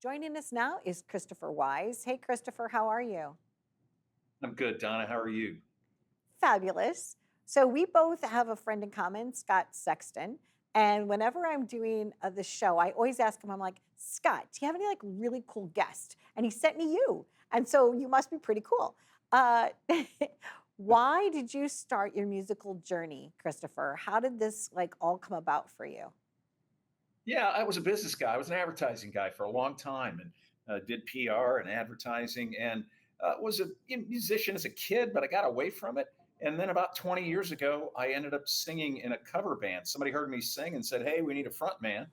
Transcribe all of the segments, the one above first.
Joining us now is Christopher Wyze. Hey, Christopher, how are you? I'm good, Donna. How are you? Fabulous. So, we both have a friend in common, Scott Sexton. And whenever I'm doing the show, I always ask him, I'm like, Scott, do you have any like really cool guests? And he sent me you. And so you must be pretty cool. Uh, why did you start your musical journey, Christopher? How did this like all come about for you? Yeah, I was a business guy. I was an advertising guy for a long time and did PR and advertising and was a musician as a kid, but I got away from it. And then about 20 years ago, I ended up singing in a cover band. Somebody heard me sing and said, "Hey, we need a front man."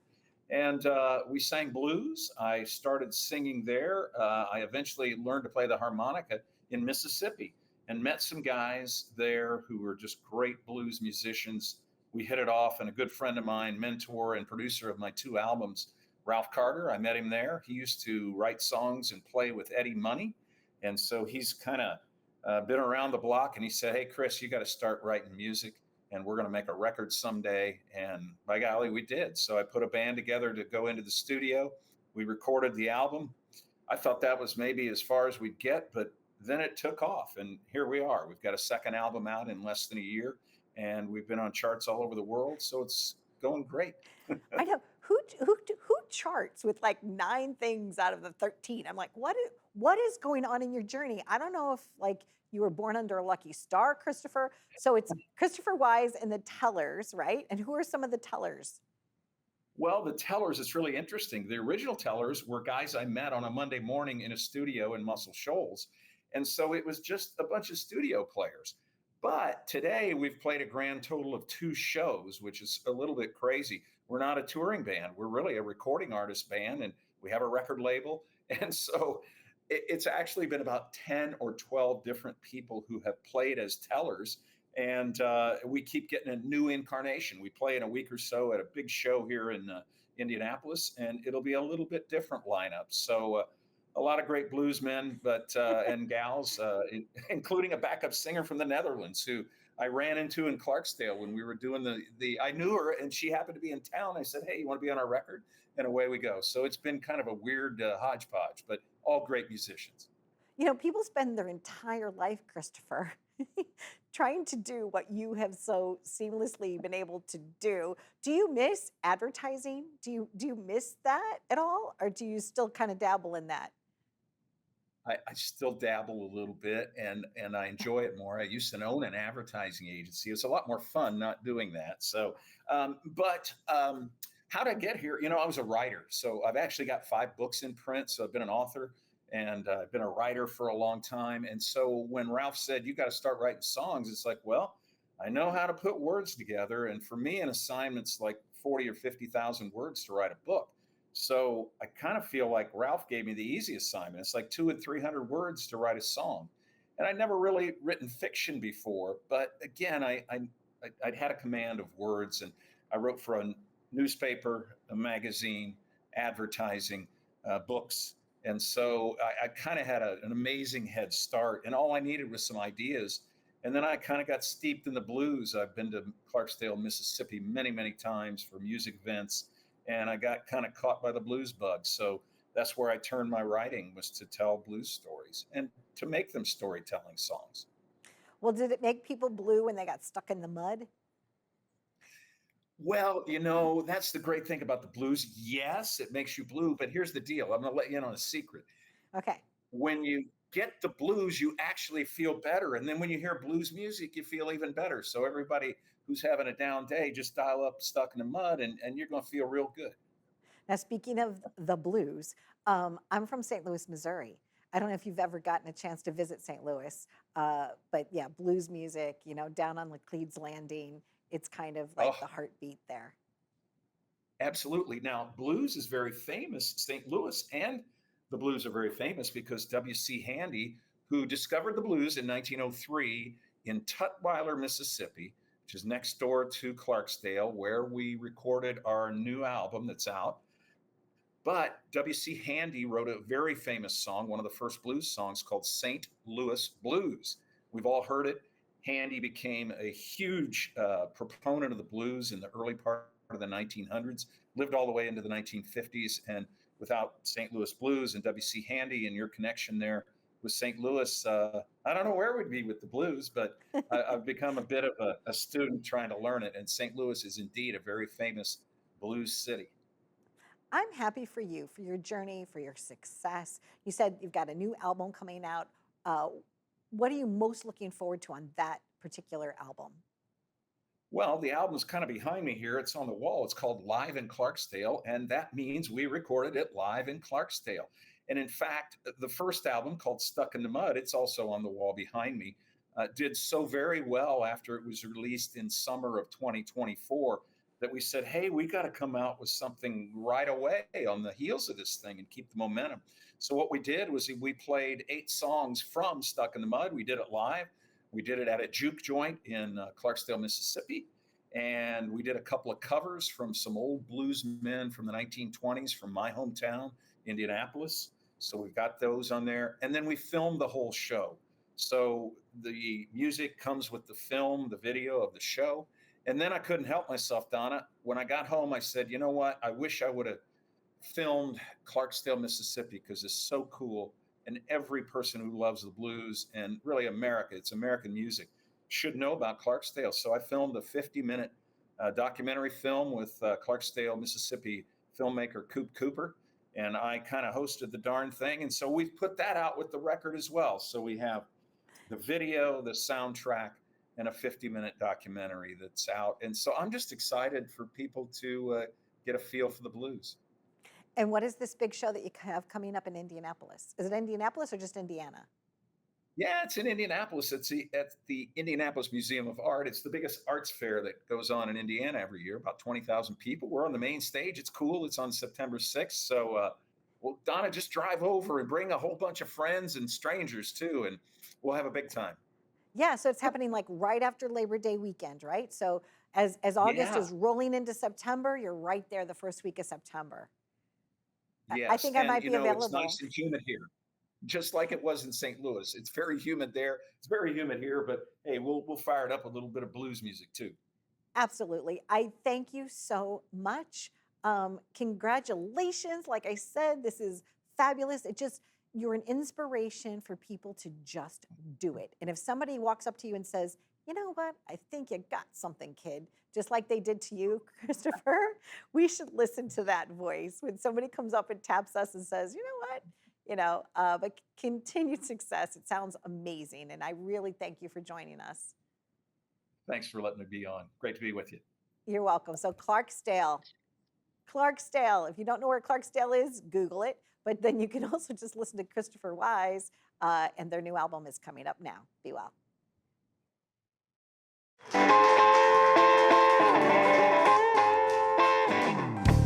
And we sang blues. I started singing there. I eventually learned to play the harmonica in Mississippi and met some guys there who were just great blues musicians. We hit it off, and a good friend of mine, mentor and producer of my two albums, Ralph Carter, I met him there. He used to write songs and play with Eddie Money. And so he's kind of been around the block, and he said, "Hey, Chris, you got to start writing music, and we're going to make a record someday." And by golly, we did. So I put a band together to go into the studio. We recorded the album. I thought that was maybe as far as we'd get, but then it took off, and here we are. We've got a second album out in less than a year, and we've been on charts all over the world, so it's going great. I know who charts with like 9 things out of the 13. I'm like, what is going on in your journey? I don't know if like you were born under a lucky star, Christopher. So it's Christopher Wyze and the Tellers, right? And who are some of the Tellers? Well, the Tellers, it's really interesting. The original Tellers were guys I met on a Monday morning in a studio in Muscle Shoals. And so it was just a bunch of studio players. But today we've played a grand total of 2 shows, which is a little bit crazy. We're not a touring band, we're really a recording artist band, and we have a record label. And so it's actually been about 10 or 12 different people who have played as tellers. And we keep getting a new incarnation. We play in a week or so at a big show here in Indianapolis, and it'll be a little bit different lineup. So a lot of great bluesmen, but and gals, including a backup singer from the Netherlands who I ran into in Clarksdale when we were doing the. I knew her, and she happened to be in town. I said, "Hey, you want to be on our record?" And away we go. So it's been kind of a weird hodgepodge, but all great musicians. People spend their entire life, Christopher, trying to do what you have so seamlessly been able to do. Do you miss advertising? Do you miss that at all? Or do you still kind of dabble in that? I still dabble a little bit, and I enjoy it more. I used to own an advertising agency. It's a lot more fun not doing that. So, how did I get here? I was a writer, so I've actually got 5 books in print. So I've been an author, and I've been a writer for a long time. And so when Ralph said you got to start writing songs, it's like, well, I know how to put words together, and for me, an assignment's like 40 or 50,000 words to write a book. So I kind of feel like Ralph gave me the easy assignment. It's like 200 and 300 words to write a song. And I'd never really written fiction before, but again, I'd had a command of words, and I wrote for a newspaper, a magazine, advertising, books. And so I kind of had an amazing head start, and all I needed was some ideas. And then I kind of got steeped in the blues. I've been to Clarksdale, Mississippi many, many times for music events, and I got kind of caught by the blues bug. So that's where I turned my writing, was to tell blues stories and to make them storytelling songs. Well, did it make people blue when they got stuck in the mud? Well, that's the great thing about the blues. Yes, it makes you blue, but here's the deal. I'm going to let you in on a secret. Okay. When you get the blues, you actually feel better. And then when you hear blues music, you feel even better. So everybody who's having a down day, just dial up Stuck in the Mud, and you're going to feel real good. Now, speaking of the blues, I'm from St. Louis, Missouri. I don't know if you've ever gotten a chance to visit St. Louis, but yeah, blues music, down on Laclede's Landing, it's kind of like the Oh, heartbeat there. absolutely. Now, blues is very famous. St. Louis and the blues are very famous because W.C. Handy, who discovered the blues in 1903 in Tutwiler, Mississippi, which is next door to Clarksdale, where we recorded our new album that's out. But W.C. Handy wrote a very famous song, one of the first blues songs called St. Louis Blues. We've all heard it. Handy became a huge proponent of the blues in the early part of the 1900s, lived all the way into the 1950s, and without St. Louis blues and W.C. Handy and your connection there with St. Louis, I don't know where we'd be with the blues, but I've become a bit of a student trying to learn it. And St. Louis is indeed a very famous blues city. I'm happy for you, for your journey, for your success. You said you've got a new album coming out. Uh, what are you most looking forward to on that particular album? Well, the album's kind of behind me here. It's on the wall. It's called Live in Clarksdale, and that means we recorded it live in Clarksdale. And in fact, the first album called Stuck in the Mud, it's also on the wall behind me, did so very well after it was released in summer of 2024 that we said, hey, we got to come out with something right away on the heels of this thing and keep the momentum. So what we did was we played 8 songs from Stuck in the Mud. We did it live. We did it at a Juke Joint in Clarksdale, Mississippi. And we did a couple of covers from some old blues men from the 1920s from my hometown, Indianapolis. So we've got those on there. And then we filmed the whole show. So the music comes with the film, the video of the show. And then I couldn't help myself, Donna. When I got home, I said, you know what? I wish I would have filmed Clarksdale, Mississippi, because it's so cool. And every person who loves the blues and really America, it's American music, should know about Clarksdale. So I filmed a 50-minute documentary film with Clarksdale, Mississippi filmmaker Coop Cooper. And I kind of hosted the darn thing. And so we've put that out with the record as well. So we have the video, the soundtrack, and a 50-minute documentary that's out. And so I'm just excited for people to get a feel for the blues. And what is this big show that you have coming up in Indianapolis? Is it Indianapolis or just Indiana? Yeah, it's in Indianapolis. It's at the Indianapolis Museum of Art. It's the biggest arts fair that goes on in Indiana every year, about 20,000 people. We're on the main stage. It's cool. It's on September 6th. So, well, Donna, just drive over and bring a whole bunch of friends and strangers too, and we'll have a big time. Yeah, so it's happening like right after Labor Day weekend, right? So as August Yeah. is rolling into September, you're right there the first week of September. I Yes, think I and might be it's available. nice and humid here, just like it was in St. Louis. It's very humid there. It's very humid here, but hey, we'll fire it up a little bit of blues music too. Absolutely. I thank you so much. Congratulations. Like I said, this is fabulous. You're an inspiration for people to just do it. And if somebody walks up to you and says, you know what, I think you got something, kid, just like they did to you, Christopher, we should listen to that voice when somebody comes up and taps us and says, you know what, but continued success. It sounds amazing. And I really thank you for joining us. Thanks for letting me be on. Great to be with you. You're welcome. So Clarksdale, if you don't know where Clarksdale is, Google it. But then you can also just listen to Christopher Wyze, and their new album is coming up now. Be well.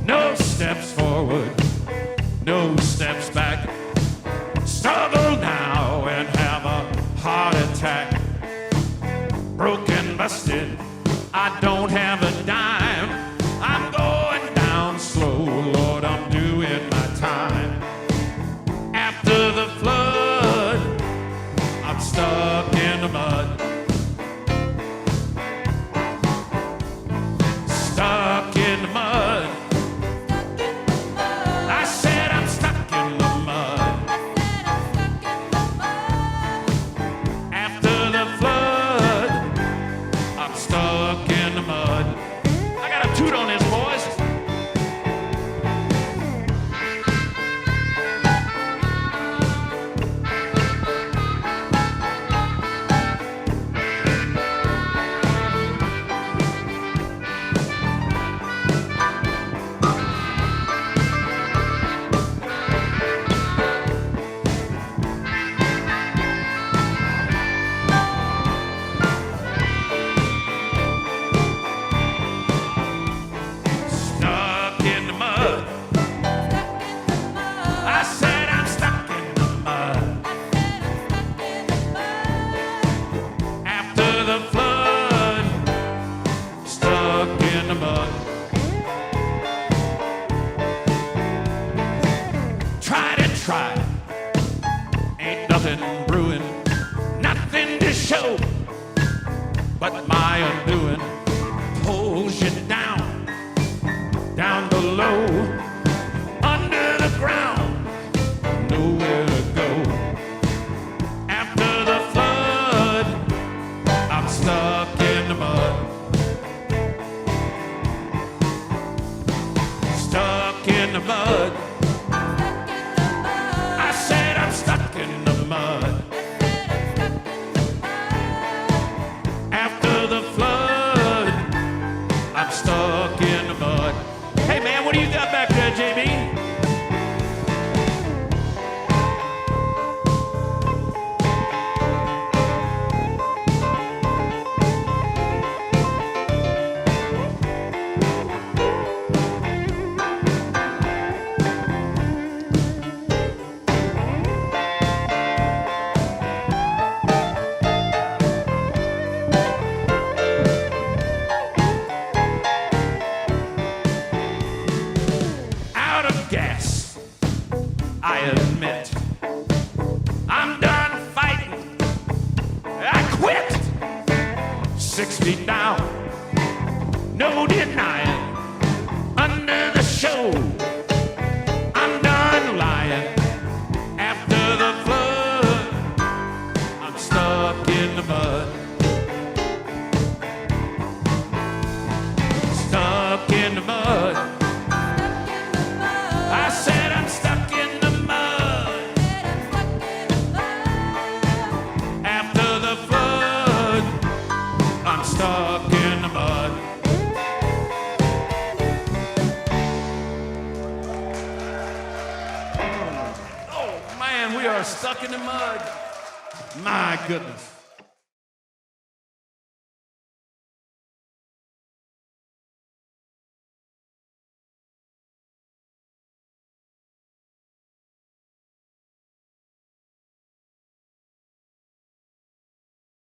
No steps forward, no steps back. Struggle now and have a heart attack. Broken, busted, I don't have a dime. I'm going down slow, Lord, I'm doing my time. After the flood, I'm stuck in the mud. Stuck in the mud. I said I'm stuck in the mud. After the flood, I'm stuck in the mud. I got a toot on this, boys. Stuck in the mud. I said I'm stuck in the mud. After the flood, stuck in the mud. Tried and tried, ain't nothing brewing, nothing to show, but my undoing pulls you down below, under the ground, nowhere to go. After the flood, I'm stuck in the mud. Stuck in the mud. I said I'm stuck in the mud. After the flood, I'm stuck in the mud. Hey man, what do you got back there, JB? Out of gas, I admit. I'm done fighting. I quit. 6 feet down, no denying. Under the show, I'm done lying. After the flood, I'm stuck in the mud. Stuck in the mud. I said I'm stuck in the mud. After the flood, I'm stuck in the mud. Oh man, we are stuck in the mud. My goodness.